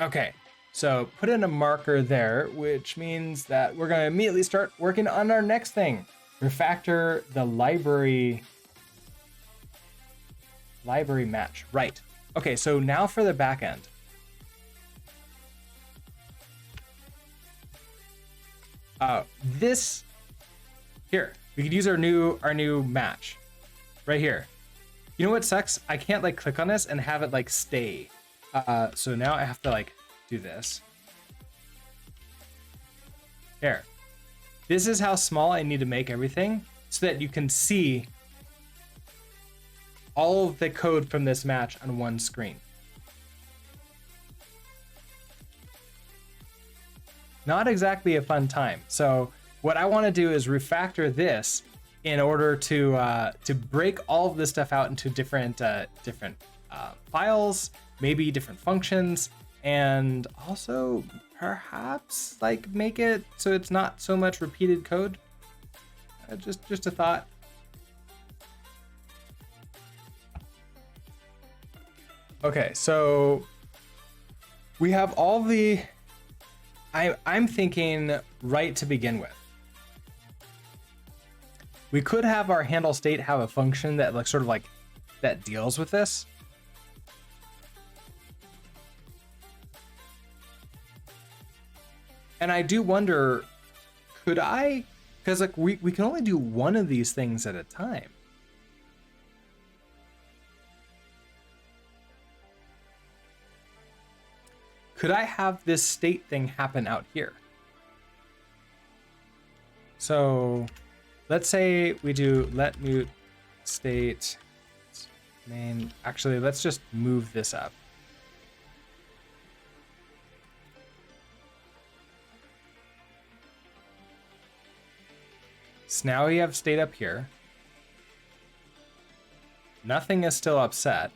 Okay, so put in a marker there, which means that we're going to immediately start working on our next thing. Refactor the library match. Right. Okay, so now for the backend. This here, we could use our new match right here. You know what sucks? I can't like click on this and have it like stay. So now I have to like do this. There. This is how small I need to make everything so that you can see all of the code from this match on one screen. Not exactly a fun time. So what I want to do is refactor this in order to break all of this stuff out into different files, maybe different functions, and also perhaps like make it so it's not so much repeated code. Just a thought. Okay, so we have all the. I'm thinking right to begin with. We could have our handle state have a function that like sort of like that deals with this. And I do wonder, could I? Because like we can only do one of these things at a time. Could I have this state thing happen out here? So let's say we do let mute state main. Actually, let's just move this up. So now we have state up here. Nothing is still upset.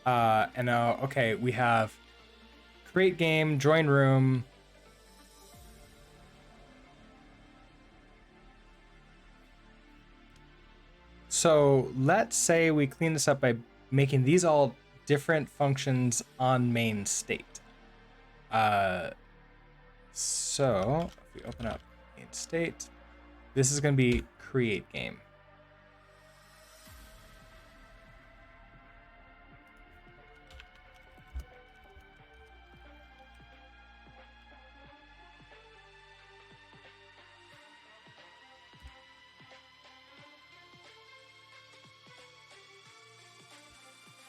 And now, okay, we have create game, join room. So let's say we clean this up by making these all different functions on main state. So if we open up main state, this is going to be create game.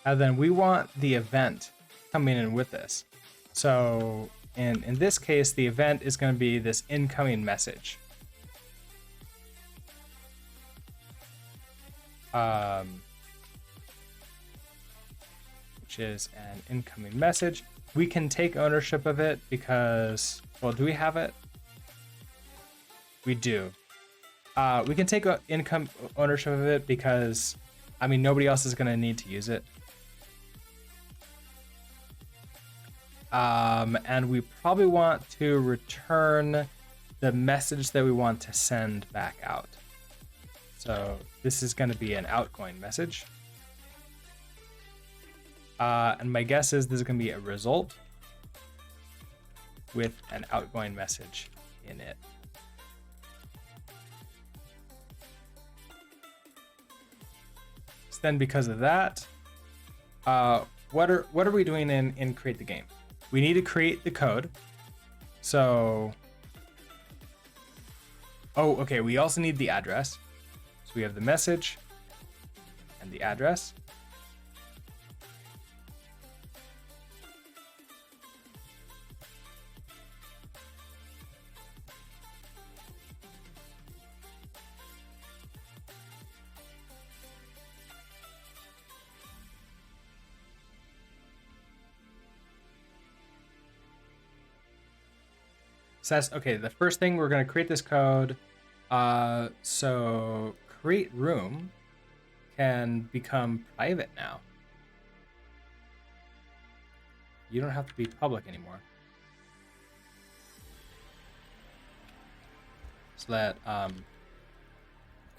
And then we want the event coming in with this. So in this case, the event is going to be this incoming message. Which is an incoming message. We can take ownership of it because, well, do we have it? We do. We can take ownership of it because, I mean, nobody else is going to need to use it. And we probably want to return the message that we want to send back out. So this is going to be an outgoing message. And my guess is this is going to be a result with an outgoing message in it. So then because of that, what are we doing in create the game? We need to create the code. So, oh, okay, we also need the address. So we have the message and the address. So that's, okay, the first thing, we're going to create this code. So create room can become private now. You don't have to be public anymore. So that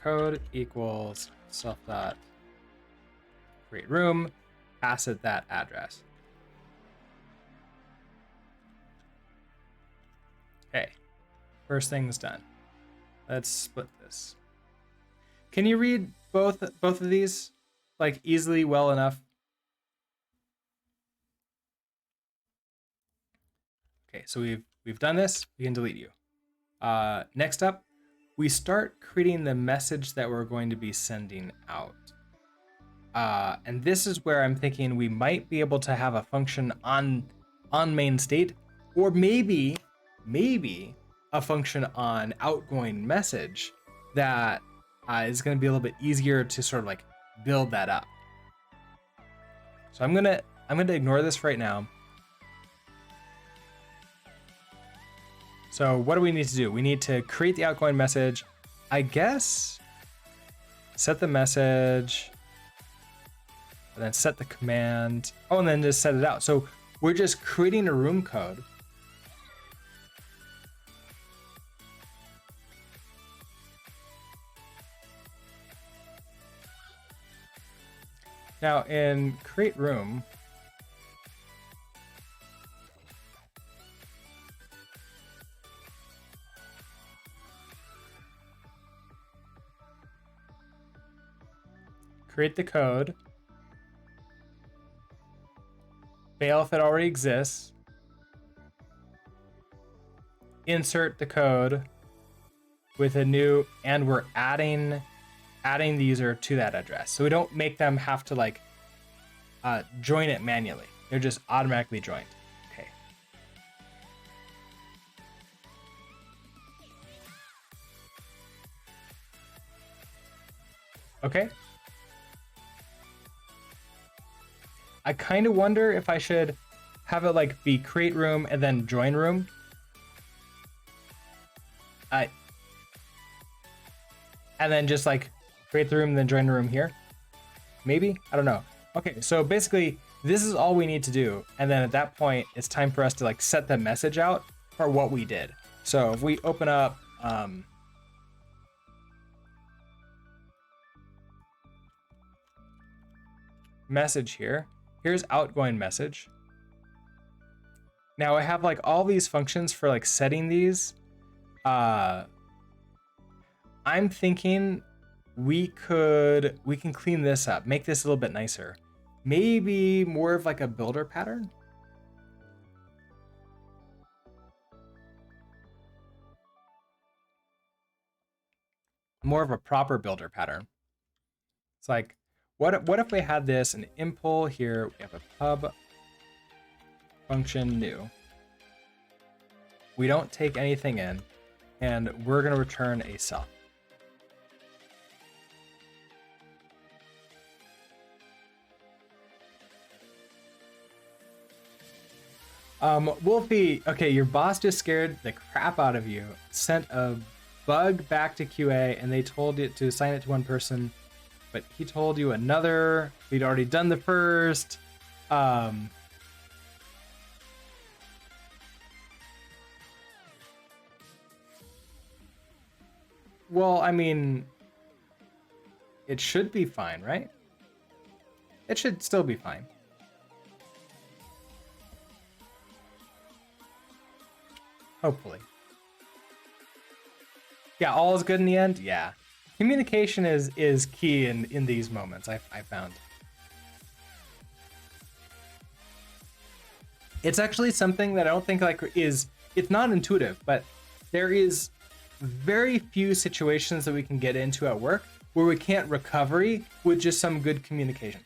code equals self dot create room, pass it that address. First thing's done. Let's split this. Can you read both of these like easily well enough? Okay, so we've done this. We can delete you. Next up, we start creating the message that we're going to be sending out. And this is where I'm thinking we might be able to have a function on main state, or maybe a function on outgoing message that is going to be a little bit easier to sort of like build that up. So I'm gonna ignore this right now. So what do we need to do? We need to create the outgoing message, I guess, set the message, and then set the command. Oh, and then just set it out. So we're just creating a room code. Now in create room, create the code, fail if it already exists, insert the code with a new, and we're adding the user to that address. So we don't make them have to like join it manually. They're just automatically joined. Okay. Okay. I kind of wonder if I should have it like be create room and then join room. And then just like create the room and then join the room here. Maybe, I don't know. Okay, so basically this is all we need to do. And then at that point, it's time for us to like set the message out for what we did. So if we open up, message here, here's outgoing message. Now I have like all these functions for like setting these. I'm thinking we can clean this up, make this a little bit nicer. Maybe more of like a builder pattern. More of a proper builder pattern. It's like, what if we had this, an impl here, we have a pub function new. We don't take anything in, and we're gonna return a self. Wolfie, okay, your boss just scared the crap out of you, sent a bug back to QA, and they told it to assign it to one person, but he told you another. We'd already done the first. Well, I mean, it should be fine, right? It should still be fine. Hopefully. Yeah, all is good in the end? Yeah. Communication is key in these moments, I found. It's actually something that I don't think like it's not intuitive, but there is very few situations that we can get into at work where we can't recovery with just some good communication.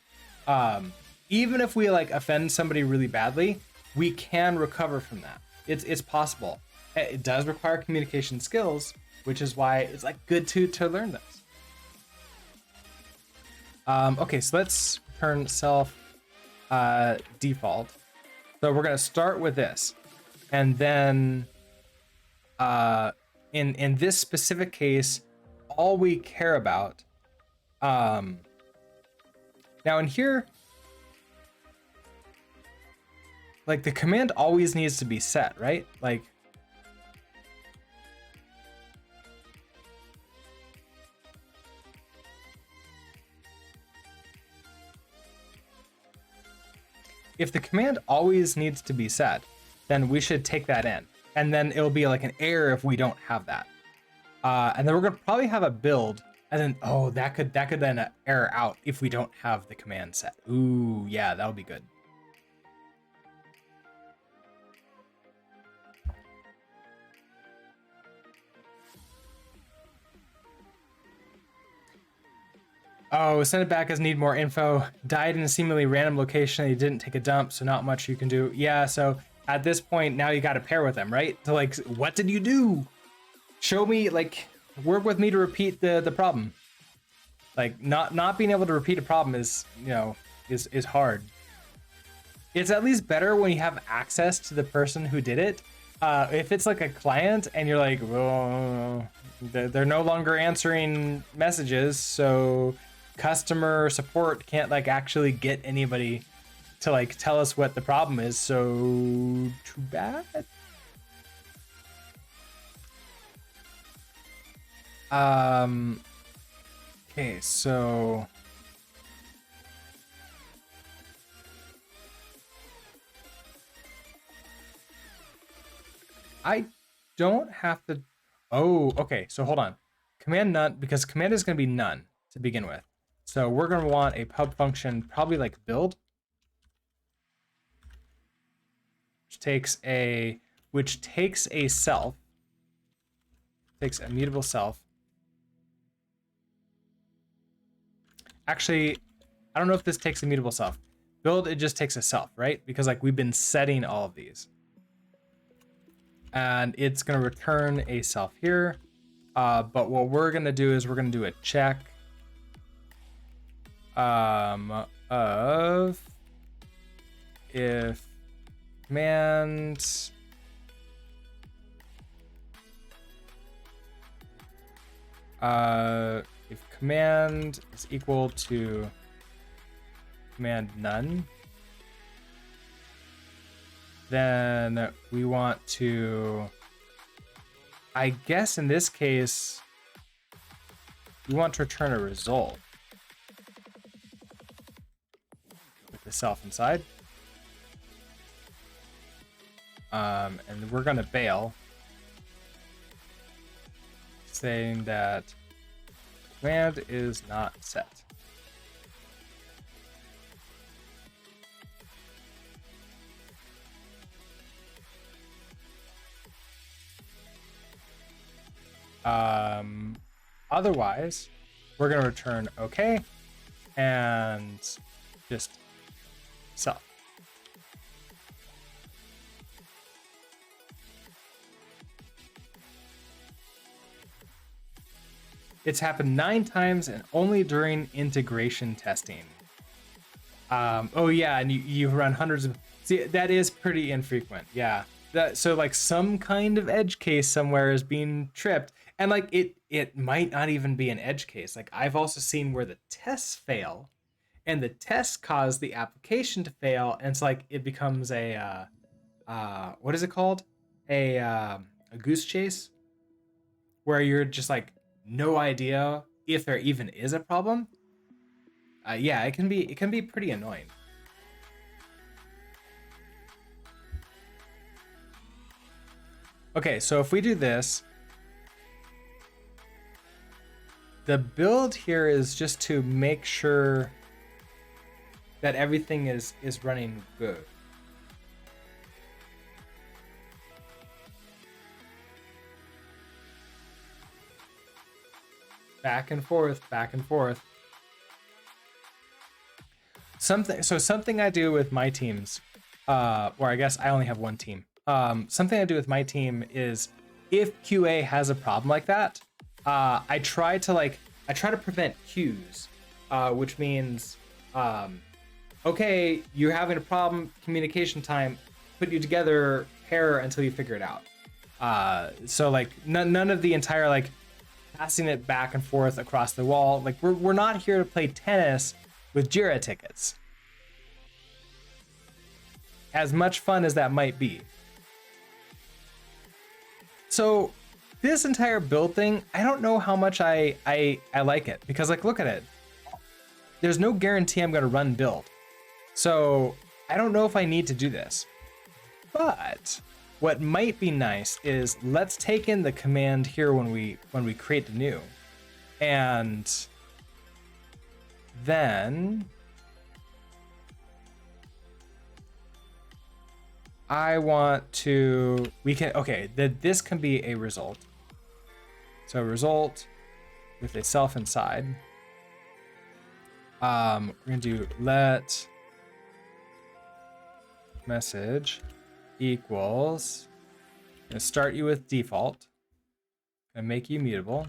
Even if we like offend somebody really badly, we can recover from that. It's possible. It does require communication skills, which is why it's like good to learn this. Okay, so let's return self default. So we're gonna start with this, and then in this specific case, all we care about. Now in here, like the command always needs to be set, right? Like. If the command always needs to be set, then we should take that in. and then it'll be like an error if we don't have that. And then we're gonna probably have a build, and then that could then error out if we don't have the command set. Ooh, yeah, that would be good. Oh, send it back as need more info. Died in a seemingly random location. He didn't take a dump, so not much you can do. Yeah, so at this point, now you got to pair with them, right? So like, what did you do? Show me, like, work with me to repeat the problem. Like, not being able to repeat a problem is, you know, is hard. It's at least better when you have access to the person who did it. If it's like a client and you're like, well, they're no longer answering messages, so customer support can't like actually get anybody to like tell us what the problem is, so too bad. Okay, so I don't have to. Oh, okay, so hold on. Command none, because command is going to be none to begin with. So we're going to want a pub function, probably like build, which takes a self, takes a mutable self. Actually, I don't know if this takes a mutable self. Build, it just takes a self, right? Because like we've been setting all of these. And it's going to return a self here. But what we're going to do is we're going to do a check of if command if command is equal to command none, then we want to, I guess in this case, we want to return a result with the self inside. And we're going to bail, saying that command is not set. Otherwise, we're going to return OK and just self. It's happened 9 times and only during integration testing. Oh yeah, and you run hundreds of. See, that is pretty infrequent. Yeah. So like some kind of edge case somewhere is being tripped, and like it might not even be an edge case. Like I've also seen where the tests fail, and the tests cause the application to fail, and it's like it becomes a what is it called? A goose chase, where you're just like no idea if there even is a problem. Yeah, it can be pretty annoying. Okay, so if we do this, the build here is just to make sure that everything is running good. Back and forth, back and forth. Something I do with my teams, or I guess I only have one team. Something I do with my team is if QA has a problem like that, I try to prevent queues, which means, okay, you're having a problem, communication time, put you together, pair until you figure it out. So like none of the entire like passing it back and forth across the wall. Like we're not here to play tennis with Jira tickets. As much fun as that might be. So this entire build thing, I don't know how much I like it, because like look at it. There's no guarantee I'm gonna run build. So I don't know if I need to do this. But what might be nice is let's take in the command here when we create the new, and then I want to, this can be a result. So result with a self inside. We're gonna do let message equals, I'm gonna start you with default and make you mutable.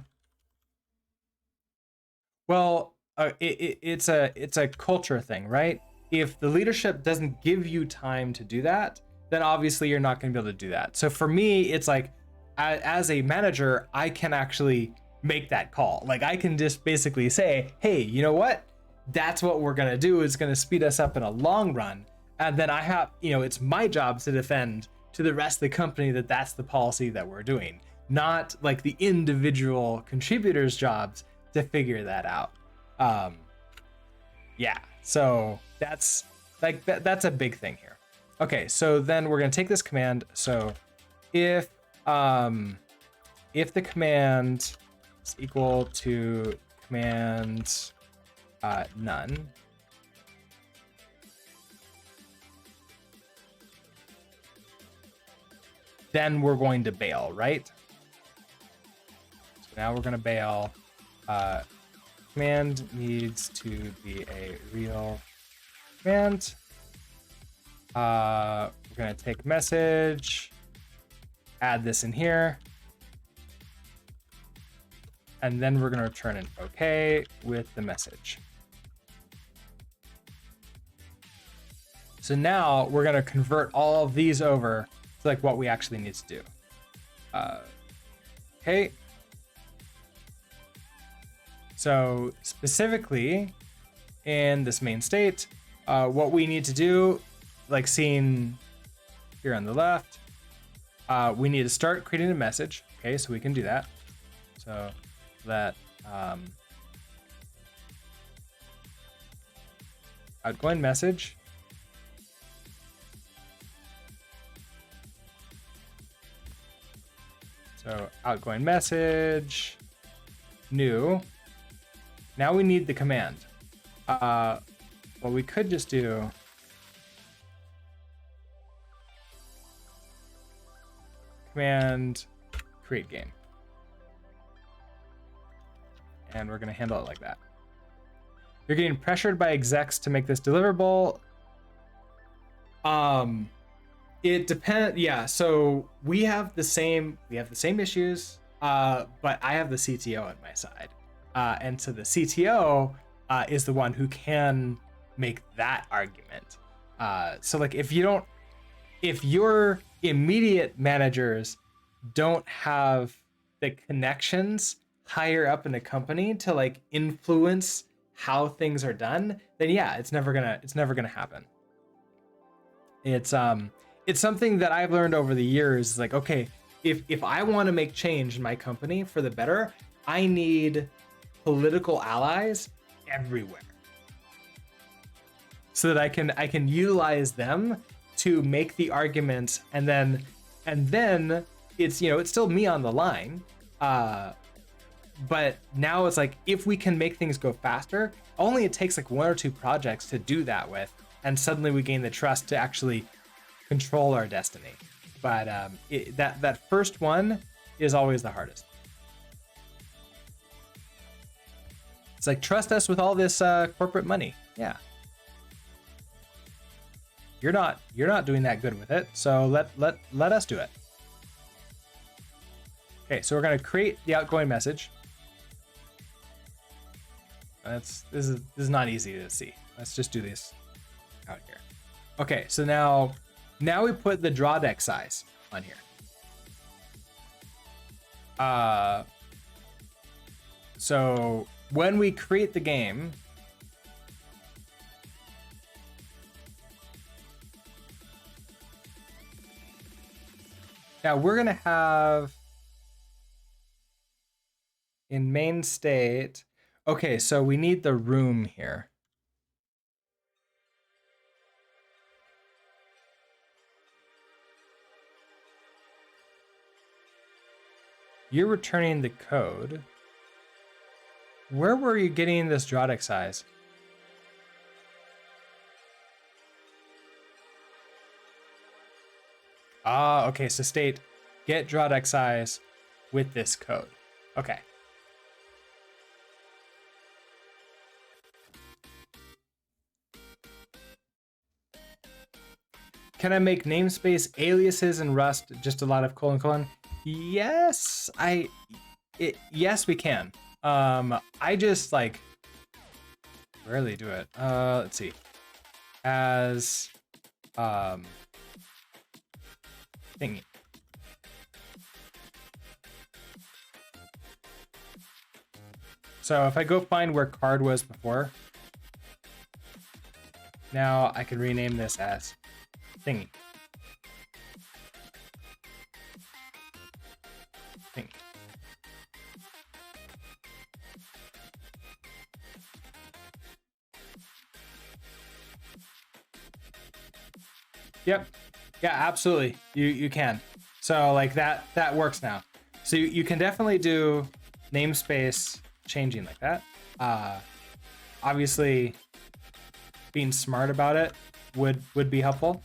Well, it's a culture thing, right? If the leadership doesn't give you time to do that, then obviously you're not going to be able to do that. So for me, it's like, as a manager, I can actually make that call. Like I can just basically say, hey, you know what? That's what we're going to do. It's going to speed us up in a long run. And then I have, it's my job to defend to the rest of the company that that's the policy that we're doing, not like the individual contributors' jobs to figure that out. Yeah, so that's like that's a big thing here. Okay, so then we're gonna take this command. So if the command is equal to command none, then we're going to bail, right? So now we're gonna bail. Command needs to be a real command. We're gonna take message, add this in here, and then we're gonna return an okay with the message. So now we're gonna convert all of these over to like what we actually need to do. Okay. So specifically in this main state, what we need to do, like seen here on the left, we need to start creating a message. Okay, so we can do that. So that outgoing message. So outgoing message, new. Now we need the command. What we could just do command create game. And we're gonna handle it like that. You're getting pressured by execs to make this deliverable. It depends. Yeah, so we have the same issues, but I have the CTO at my side. And so the CTO is the one who can make that argument. So like if your immediate managers don't have the connections higher up in the company to like influence how things are done, then yeah, it's never gonna happen. It's something that I've learned over the years. Like, okay, if I want to make change in my company for the better, I need political allies everywhere so that I can utilize them to make the arguments, and then it's it's still me on the line, but now it's like if we can make things go faster, only it takes like 1 or 2 projects to do that with, and suddenly we gain the trust to actually control our destiny. But that first one is always the hardest. It's like, trust us with all this corporate money. Yeah. You're not doing that good with it, so let us do it. Okay, so we're gonna create the outgoing message. This is not easy to see. Let's just do this out here. Okay, so now we put the draw deck size on here. So when we create the game, now we're gonna have in main state. Okay, so we need the room here. you're returning the code. Where were you getting this drawdeck size? Ah, okay, so state get drawdeck size with this code. Okay. Can I make namespace aliases in Rust? Just a lot of colon. Yes, yes, we can. I just like rarely do it. Let's see. As thingy. So if I go find where card was before, now I can rename this as thingy. Thingy. Yep. Yeah, absolutely. You can. So like that works now. So you can definitely do namespace changing like that. Obviously being smart about it would be helpful.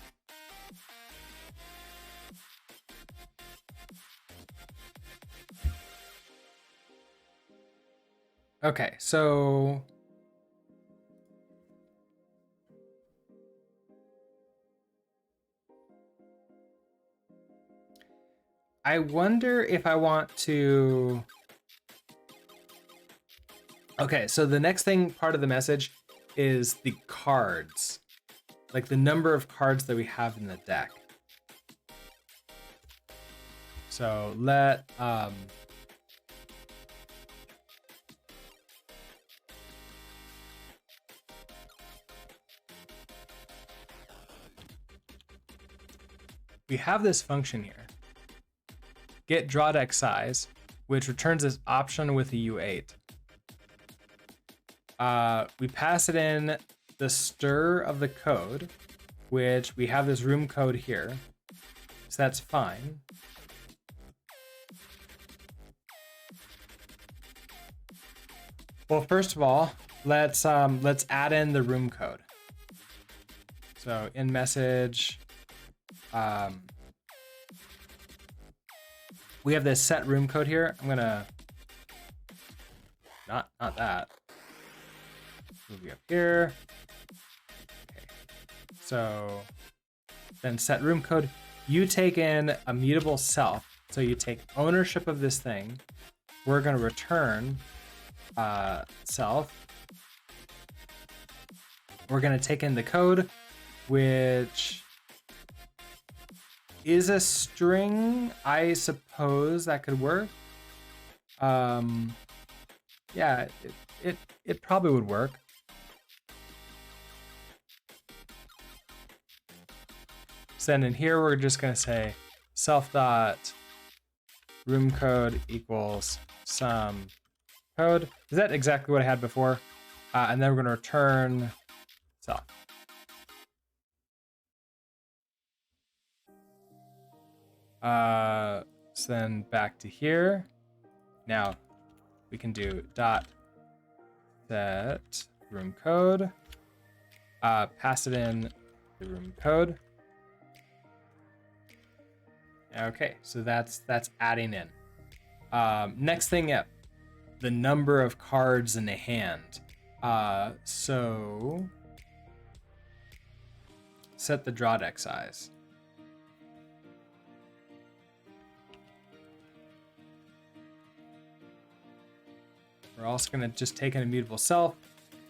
Okay, so I wonder if I want to. Okay, so the next thing, part of the message, is the cards, like the number of cards that we have in the deck. So let we have this function here, get drawdeck size, which returns this option with a U8. We pass it in the stir of the code, which we have this room code here, so that's fine. Well, first of all, let's add in the room code. So in message, we have this set room code here. I'm gonna not that. Move you up here. Okay. So then set room code. You take in a mutable self. So you take ownership of this thing. We're gonna return self. We're gonna take in the code, which is a string. I suppose that could work. Yeah, it probably would work. So then in here, we're just gonna say self dot room code equals some code. Is that exactly what I had before? And then we're gonna return self. So then back to here. Now we can do dot set room code. Pass it in the room code. Okay, so that's adding in. Next thing up, the number of cards in the hand. So set the draw deck size. We're also going to just take an immutable self.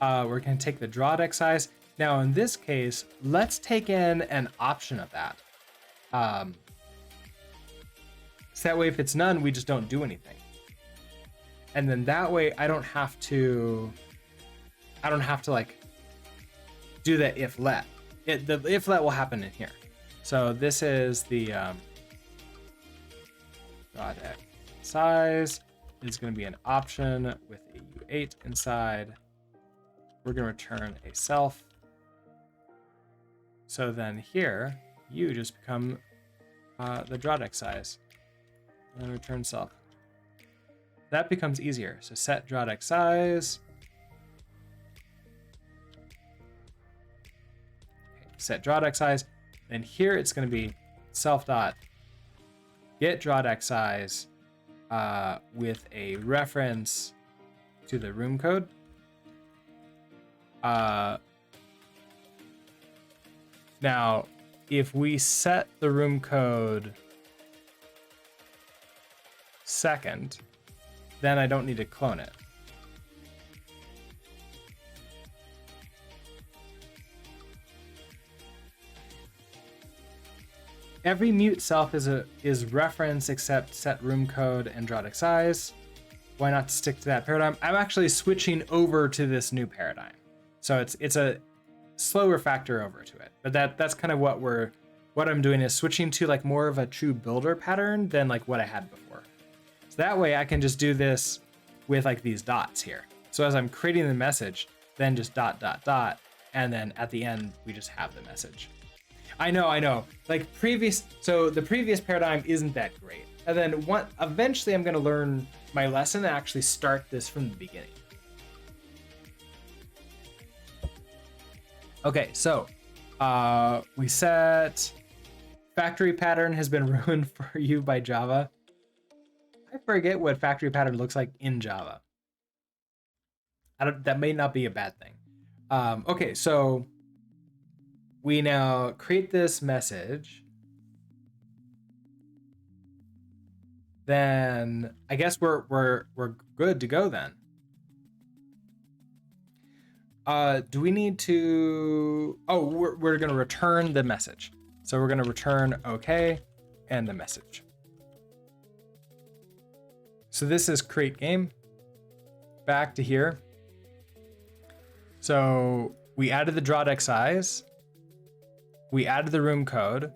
We're going to take the draw deck size. Now, in this case, let's take in an option of that. So that way, if it's none, we just don't do anything. And then that way, I don't have to like do the if let. The if let will happen in here. So this is the draw deck size. It's going to be an option with a U8 inside. We're going to return a self. So then here, you just become the draw deck size. And return self. that becomes easier. So set drawDeck size. Okay, set drawDeck size. And here it's going to be self dot get drawDeck size with a reference to the room code. Now, if we set the room code second, then I don't need to clone it. Every mute self is reference except set room code and drawDeck size. Why not stick to that paradigm? I'm actually switching over to this new paradigm. So it's a slow refactor over to it. But that's kind of what I'm doing is switching to like more of a true builder pattern than like what I had before. So that way I can just do this with like these dots here. So as I'm creating the message, then just dot, dot, dot. And then at the end, we just have the message. I know. Like the previous paradigm isn't that great. And then eventually I'm going to learn my lesson and actually start this from the beginning. Okay, so we set factory pattern has been ruined for you by Java. I forget what factory pattern looks like in Java. That may not be a bad thing. Okay, so we now create this message. Then I guess we're good to go then. Do we need to? Oh, we're gonna return the message. So we're gonna return OK and the message. So this is create game. Back to here. So we added the drawDeck size. We added the room code.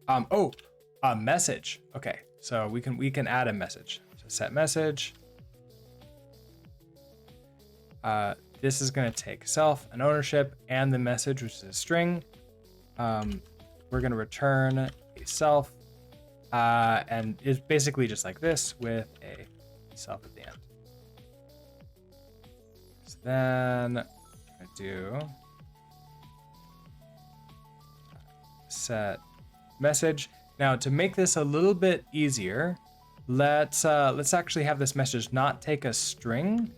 A message. Okay, so we can add a message. So set message. This is going to take self and ownership and the message, which is a string. We're going to return a self, and it's basically just like this with a self at the end. So then I do set message. Now to make this a little bit easier, let's actually have this message not take a string,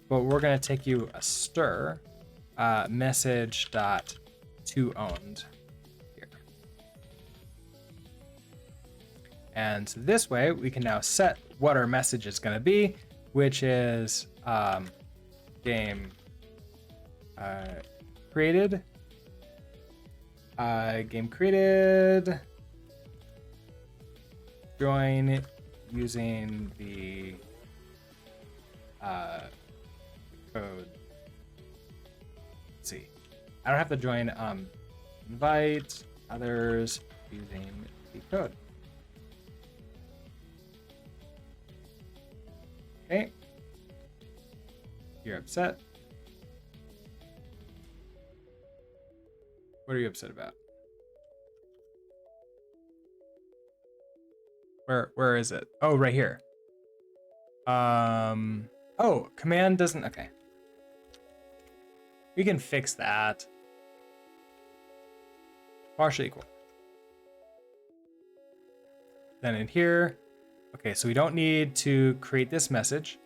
but we're going to take you a stir message dot to owned here. And so this way we can now set what our message is going to be, which is game created. Game created. Join using the code. Let's see. I don't have to join. Invite others using the code. Okay. You're upset. What are you upset about? Where is it? Oh, right here. Oh, command doesn't, okay. We can fix that. Partially equal. Then in here, okay, so we don't need to create this message.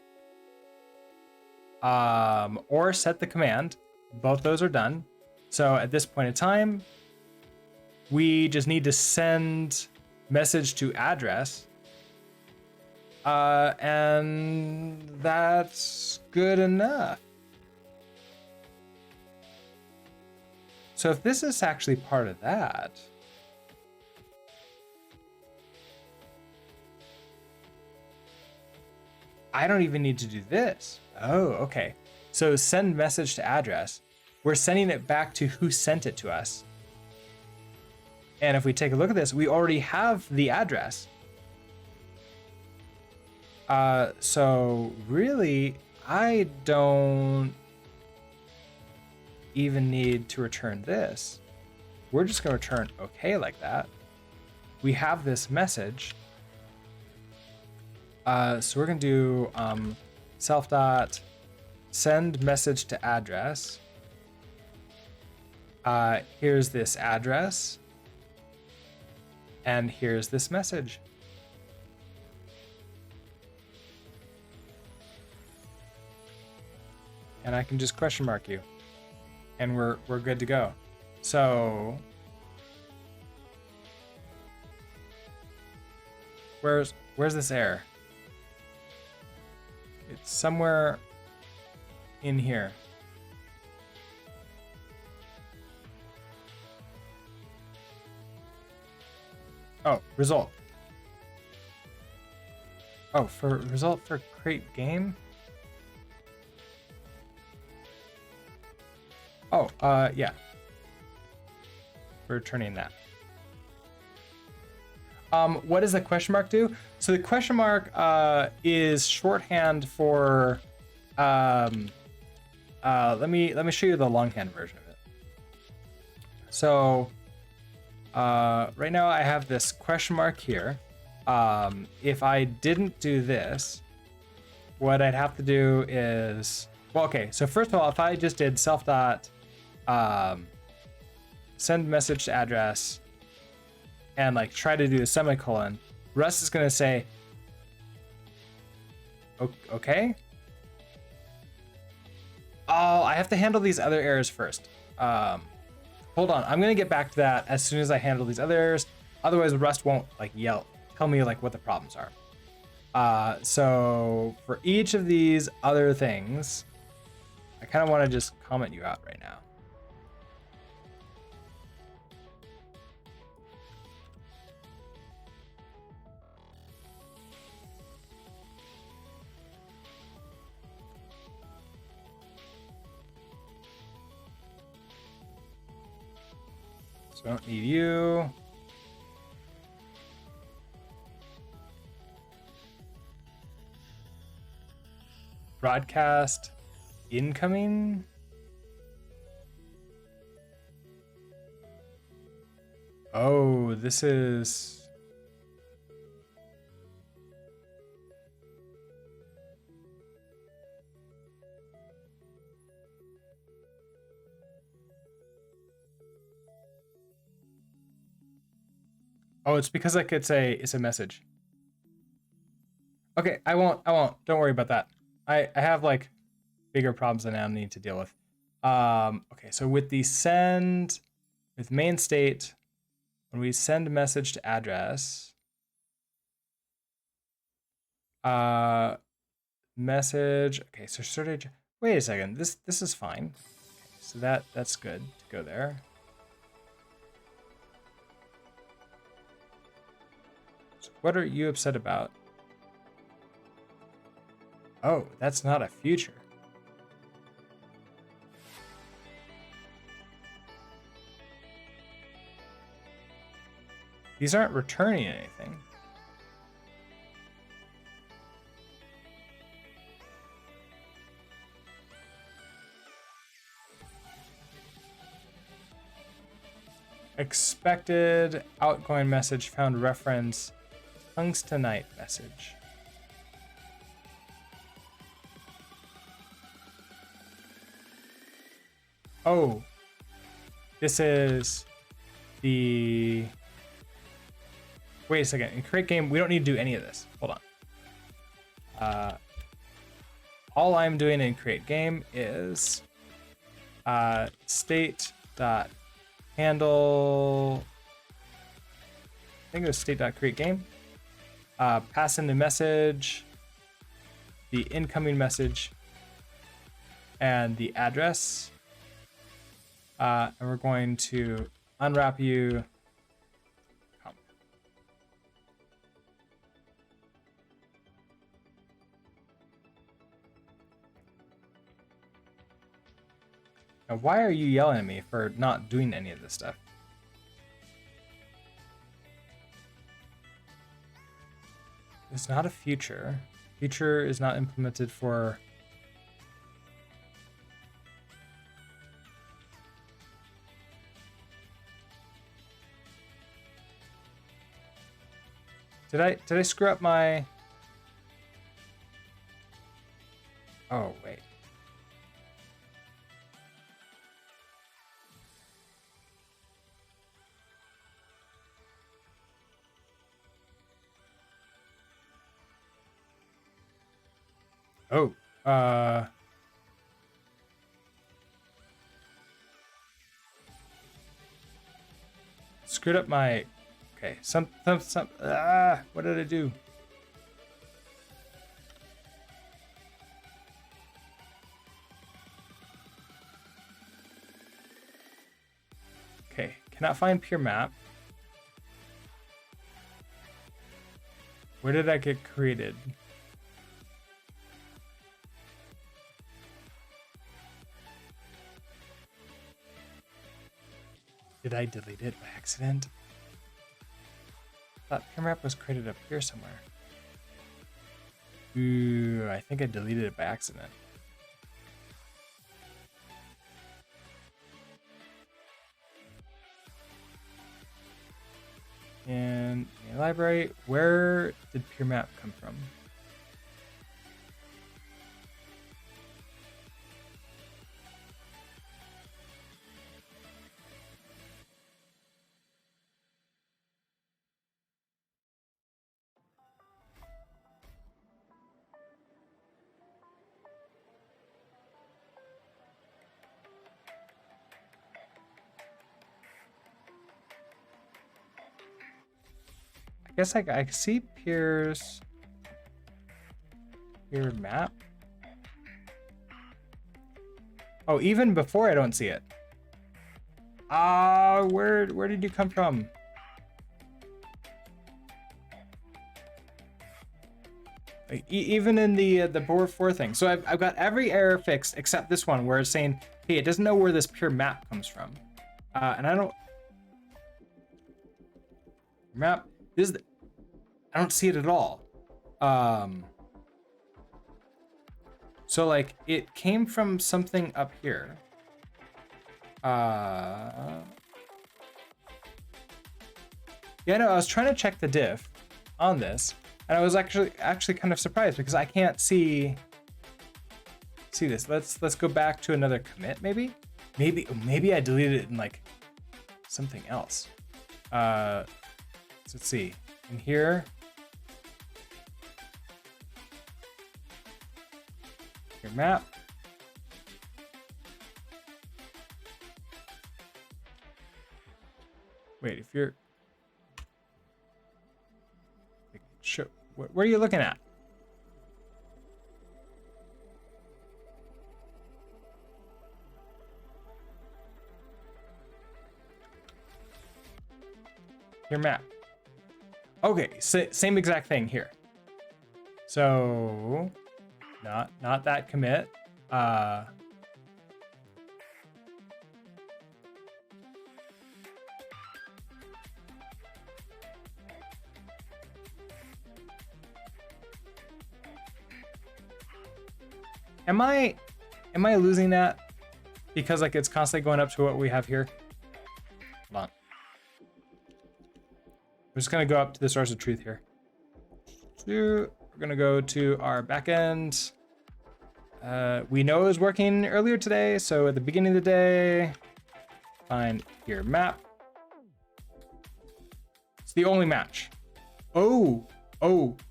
Or set the command. Both those are done. So at this point in time, we just need to send message to address. And that's good enough. So if this is actually part of that, I don't even need to do this. Oh, okay. So send message to address. We're sending it back to who sent it to us. And if we take a look at this, we already have the address. So really, I don't even need to return this. We're just going to return okay like that. We have this message. So we're gonna do self dot send message to address. Here's this address, and here's this message. And I can just question mark you, and we're good to go. So where's this error? It's somewhere in here. Oh, result. Oh, for result for create game. Oh, yeah. We're returning that. What does the question mark do? So the question mark is shorthand for. Let me show you the longhand version of it. So right now I have this question mark here. If I didn't do this, what I'd have to do is, well, okay. So first of all, if I just did self dot send message to address and like try to do a semicolon, Rust is going to say, okay. Oh, I have to handle these other errors first. Hold on, I'm going to get back to that as soon as I handle these other errors. Otherwise, Rust won't like tell me like what the problems are. So for each of these other things, I kind of want to just comment you out right now. So I don't need you. Broadcast incoming. Oh, this is. Oh, it's because like it's a message. Okay, I won't. Don't worry about that. I have like bigger problems than I need to deal with. Okay, so with the send with main state, when we send a message to address, message. Okay, so started. Wait a second. This is fine. Okay, so that's good to go there. So what are you upset about? Oh, that's not a future. These aren't returning anything. Expected outgoing message found reference tungstenite message. Oh, this is the. Wait a second. In create game, we don't need to do any of this. Hold on. All I'm doing in create game is state dot handle. I think it was state dot create game. Pass in the message, the incoming message, and the address. And we're going to unwrap you. Now, why are you yelling at me for not doing any of this stuff? It's not a future. Future is not implemented for. Did I screw up my? Oh, wait. Oh, screwed up my, okay, what did I do? Okay, cannot find peer map. Where did I get created? Did I delete it by accident? I thought peer map was created up here somewhere. Ooh, I think I deleted it by accident. And in the library, where did peer map come from? I guess I see peer map. Oh, even before I don't see it. Where did you come from? Like, even in the board 4 thing. So I've got every error fixed except this one where it's saying, hey, it doesn't know where this pure map comes from. And I don't map this. I don't see it at all. So like it came from something up here. Yeah, no, I was trying to check the diff on this, and I was actually kind of surprised because I can't see this. Let's go back to another commit, maybe I deleted it in like something else. So let's see in here. Your map. Wait, if you're sure, where are you looking at? Your map. Okay, same exact thing here. So not that commit. Am I losing that? Because like it's constantly going up to what we have here. Hold on. We're just gonna go up to the source of truth here. We're gonna go to our backend. We know it was working earlier today, so at the beginning of the day, find your map. It's the only match. Oh,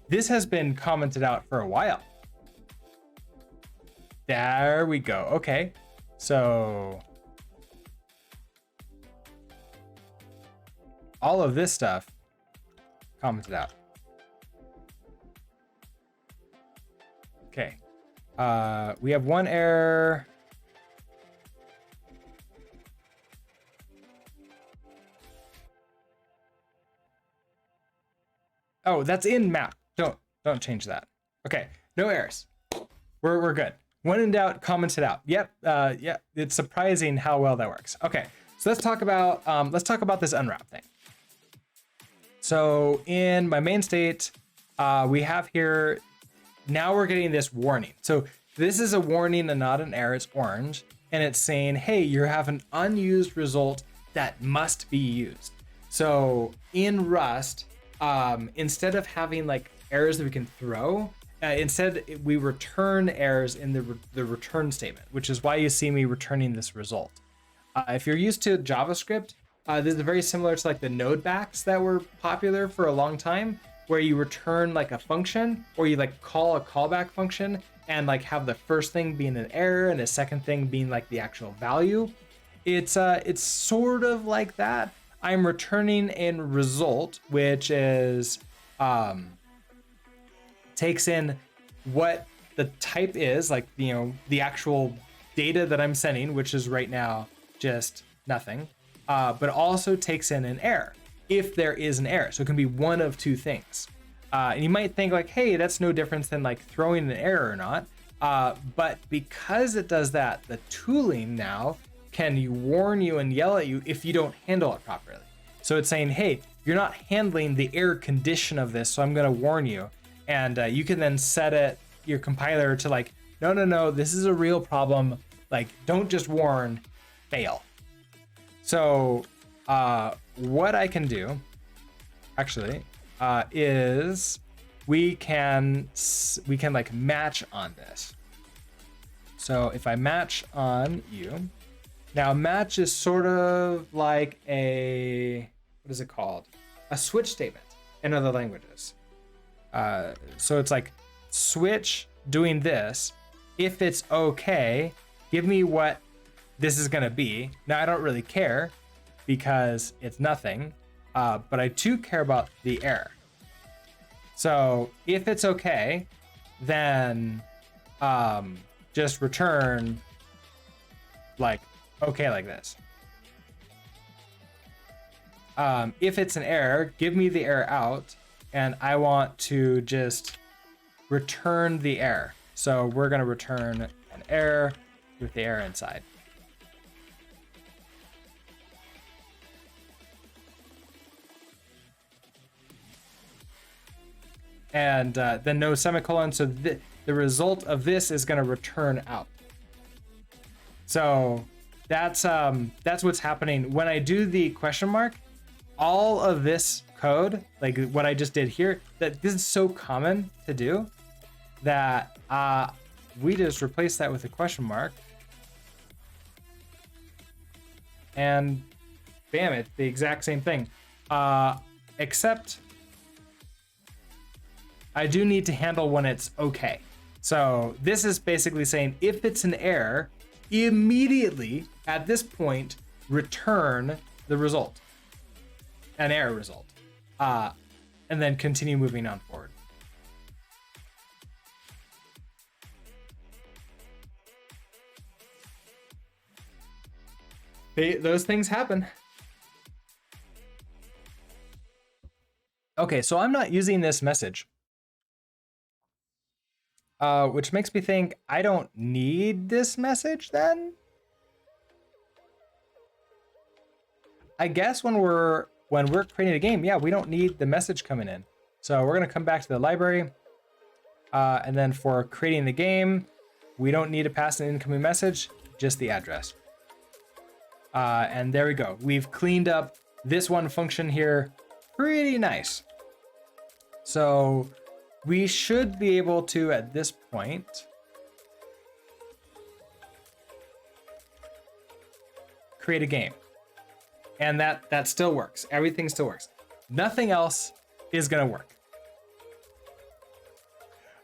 this has been commented out for a while. There we go. Okay, so all of this stuff commented out. Okay, we have one error. Oh, that's in map. Don't change that. Okay, no errors. We're good. When in doubt, comment it out. Yep. Yeah. It's surprising how well that works. Okay, so let's talk about this unwrap thing. So in my main state, we have here. Now we're getting this warning. So this is a warning and not an error. It's orange, and it's saying, hey, you have an unused result that must be used. So in Rust, instead of having like errors that we can throw, instead we return errors in the return statement, which is why you see me returning this result. If you're used to JavaScript, this is very similar to like the node backs that were popular for a long time, where you return like a function, or you like call a callback function and like have the first thing being an error and the second thing being like the actual value. It's sort of like that. I'm returning a result, which is takes in what the type is, like, you know, the actual data that I'm sending, which is right now just nothing, but also takes in an error if there is an error. So it can be one of two things. And you might think like, hey, that's no difference than like throwing an error or not. But because it does that, the tooling now can warn you and yell at you if you don't handle it properly. So it's saying, hey, you're not handling the error condition of this, so I'm going to warn you. And you can then set it, your compiler, to like, no, this is a real problem. Like, don't just warn, fail. So what I can do, actually, is we can like match on this. So if I match on you, now match is sort of like a, what is it called? A switch statement in other languages. So it's like switch doing this. If it's okay, give me what this is gonna be. Now I don't really care because it's nothing, but I do care about the error. So if it's okay, then just return like okay like this. If it's an error, give me the error out, and I want to just return the error. So we're gonna return an error with the error inside. And then no semicolon, so the result of this is gonna return out. So that's what's happening. When I do the question mark, all of this code, like what I just did here, that this is so common to do that we just replace that with a question mark, and bam, it's the exact same thing, except I do need to handle when it's okay. So this is basically saying if it's an error, immediately at this point return the result, an error result, and then continue moving on forward. Those things happen. Okay, so I'm not using this message, which makes me think I don't need this message then. I guess when we're creating a game, yeah, we don't need the message coming in. So we're gonna come back to the library, and then for creating the game, we don't need to pass an incoming message, just the address. And there we go. We've cleaned up this one function here pretty nice. So we should be able to, at this point, create a game. And that still works. Everything still works. Nothing else is gonna work.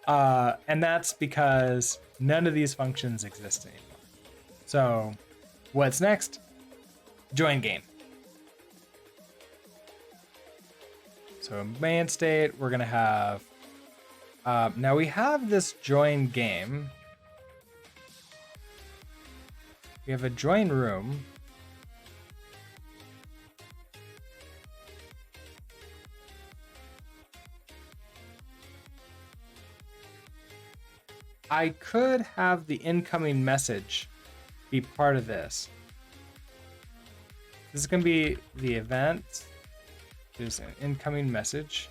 And that's because none of these functions exist anymore. So what's next? Join game. So in main state, we're gonna have, now we have this join game. We have a join room. I could have the incoming message be part of this. This is gonna be the event. There's an incoming message.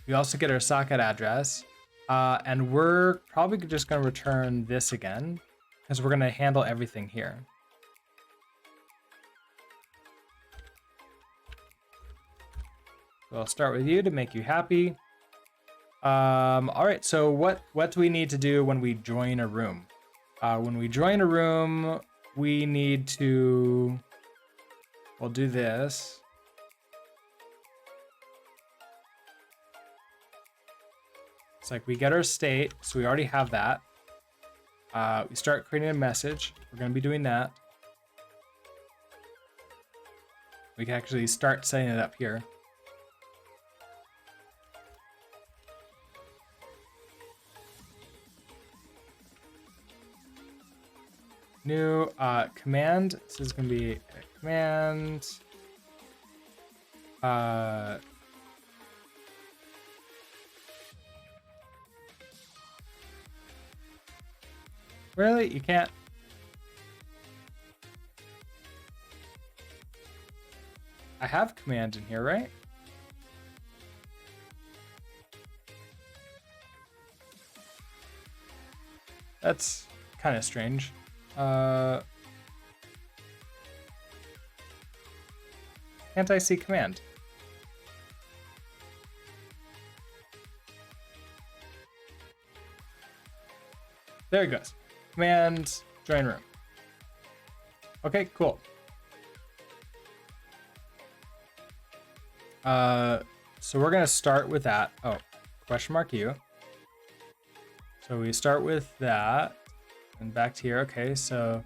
We also get our socket address, and we're probably just gonna return this again because we're gonna handle everything here. So I'll start with you to make you happy. All right, so what do we need to do when we join a room? When we join a room, we need to, we'll do this. It's like we get our state, so we already have that. We start creating a message. We're gonna be doing that. We can actually start setting it up here. New command. This is gonna be a command. Really? You can't? I have command in here, right? That's kind of strange. Can't I see command? There it goes. Command, join room. Okay, cool. So we're gonna start with that. Oh, question mark U. So we start with that and back to here. Okay, so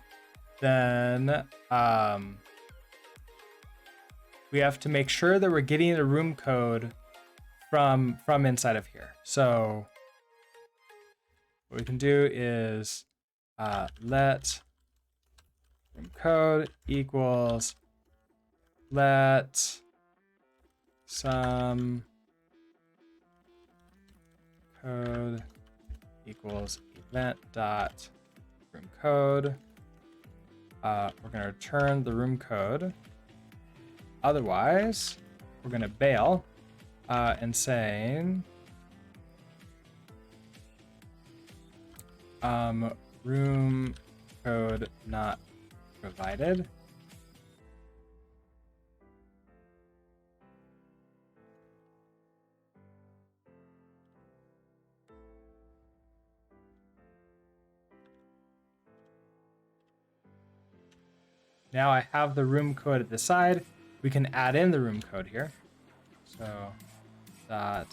then we have to make sure that we're getting the room code from inside of here. So what we can do is let room code equals let some code equals event dot room code. We're gonna return the room code. Otherwise, we're gonna bail and saying room code not provided. Now I have the room code at the side. We can add in the room code here. So dot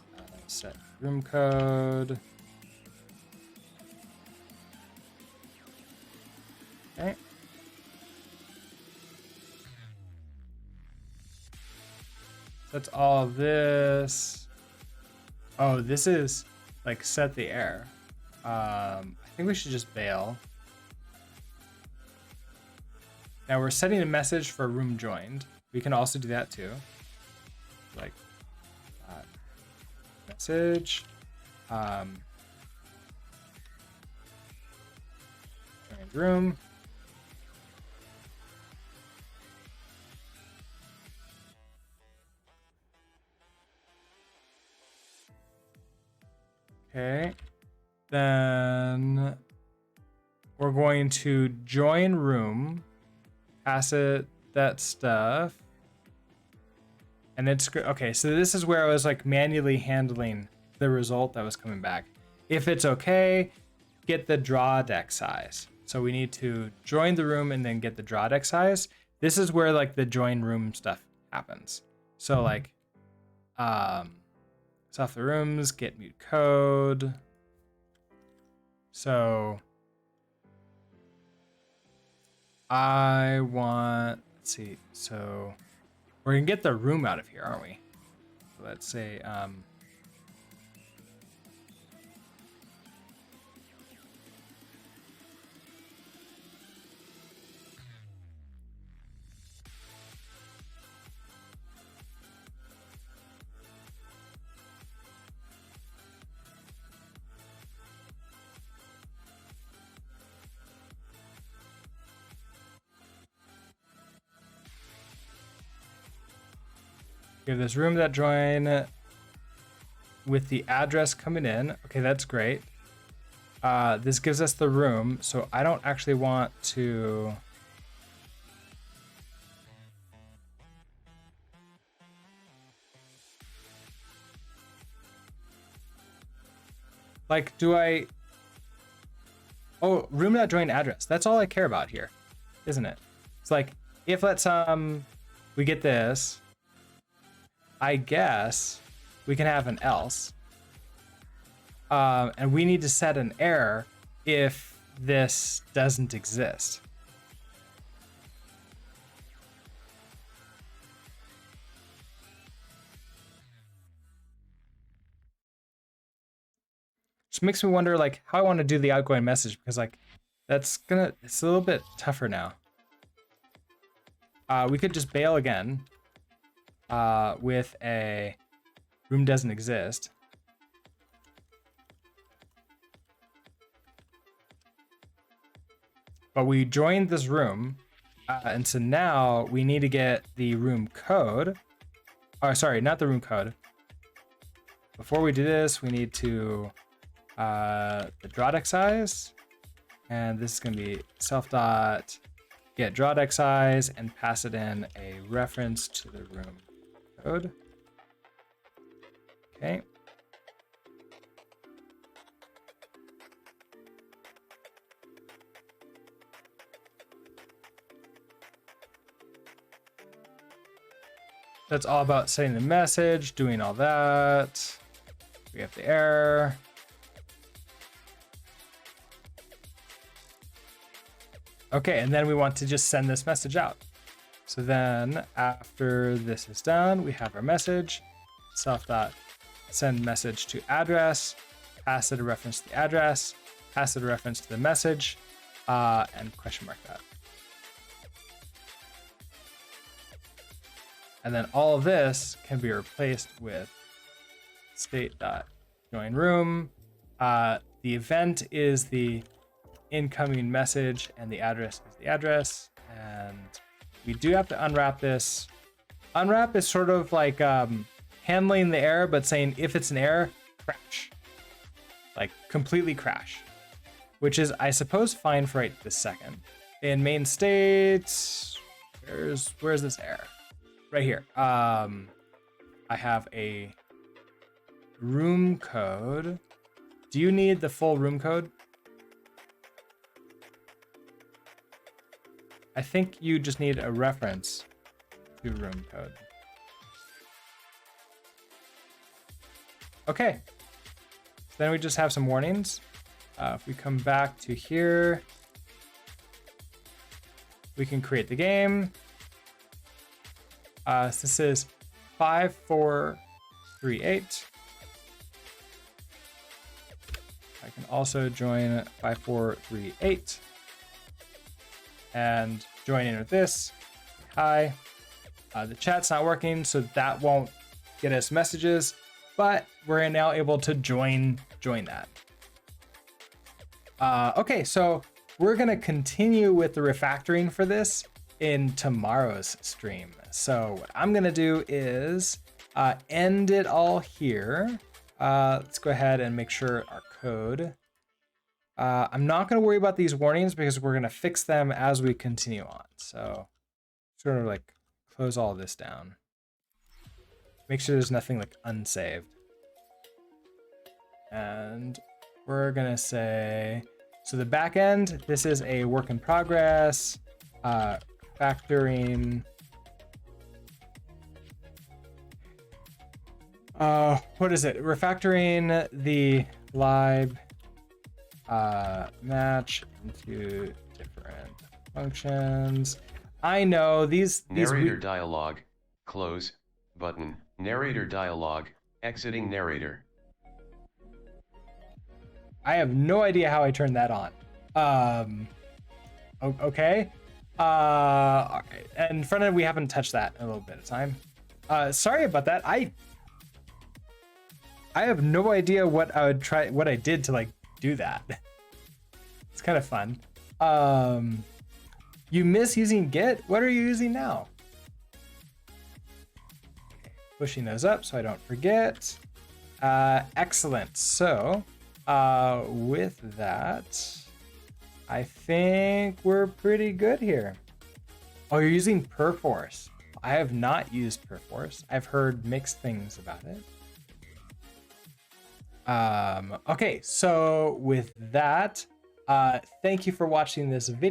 set room code. Okay. That's all of this. Oh, this is like set the error. I think we should just bail. Now we're setting a message for room joined. We can also do that too. Like message. Joined room. Okay. Then we're going to join room. Pass it that stuff. And it's okay. So this is where I was like manually handling the result that was coming back. If it's okay, get the draw deck size. So we need to join the room and then get the draw deck size. This is where like the join room stuff happens. So like, stuff the rooms, get mute code. So I want, let's see, so we're gonna get the room out of here, aren't we? So let's say, we have this room that join with the address coming in. Okay, that's great. This gives us the room, so I don't actually want to. Like, do I... Oh, room.join address. That's all I care about here, isn't it? It's like, if let's, we get this, I guess we can have an else. And we need to set an error if this doesn't exist. Just makes me wonder like how I want to do the outgoing message, because like it's a little bit tougher now. We could just bail again with a room doesn't exist. But we joined this room, and so now we need to get the room code. Oh, sorry, not the room code. Before we do this, we need to the drawdeck size, and this is going to be self.get drawdeck size and pass it in a reference to the room code. Okay. That's all about setting the message, doing all that. We have the error. Okay, and then we want to just send this message out. So then after this is done, we have our message, self.send message to address, pass it a reference to the address, pass it a reference to the message, and question mark that. And then all of this can be replaced with state.join room. The event is the incoming message, and the address is the address. And we do have to unwrap this. Unwrap is sort of like handling the error, but saying if it's an error, crash. Like completely crash. Which is, I suppose, fine for right this second. In main state, where's this error? Right here. I have a room code. Do you need the full room code? I think you just need a reference to room code. Okay. So then we just have some warnings. If we come back to here, we can create the game. So this is 5438. I can also join 5438 and join in with this. Hi. The chat's not working, so that won't get us messages, but we're now able to join that. Okay, so we're gonna continue with the refactoring for this in tomorrow's stream. So what I'm gonna do is end it all here. Let's go ahead and make sure our code. I'm not gonna worry about these warnings because we're gonna fix them as we continue on. So sort of like close all this down. Make sure there's nothing like unsaved. And we're gonna say, so the backend, this is a work in progress, factoring. What is it? Refactoring the live match into different functions. I know these narrator dialog, close button, narrator dialog, exiting narrator. I have no idea how I turned that on. Okay. All right. And front end, we haven't touched that in a little bit of time. Sorry about that. I have no idea what I did to like do that. It's kind of fun. You miss using Git? What are you using now? Pushing those up so I don't forget. Excellent. So with that, I think we're pretty good here. Oh, you're using Perforce. I have not used Perforce. I've heard mixed things about it. Okay, so with that, thank you for watching this video.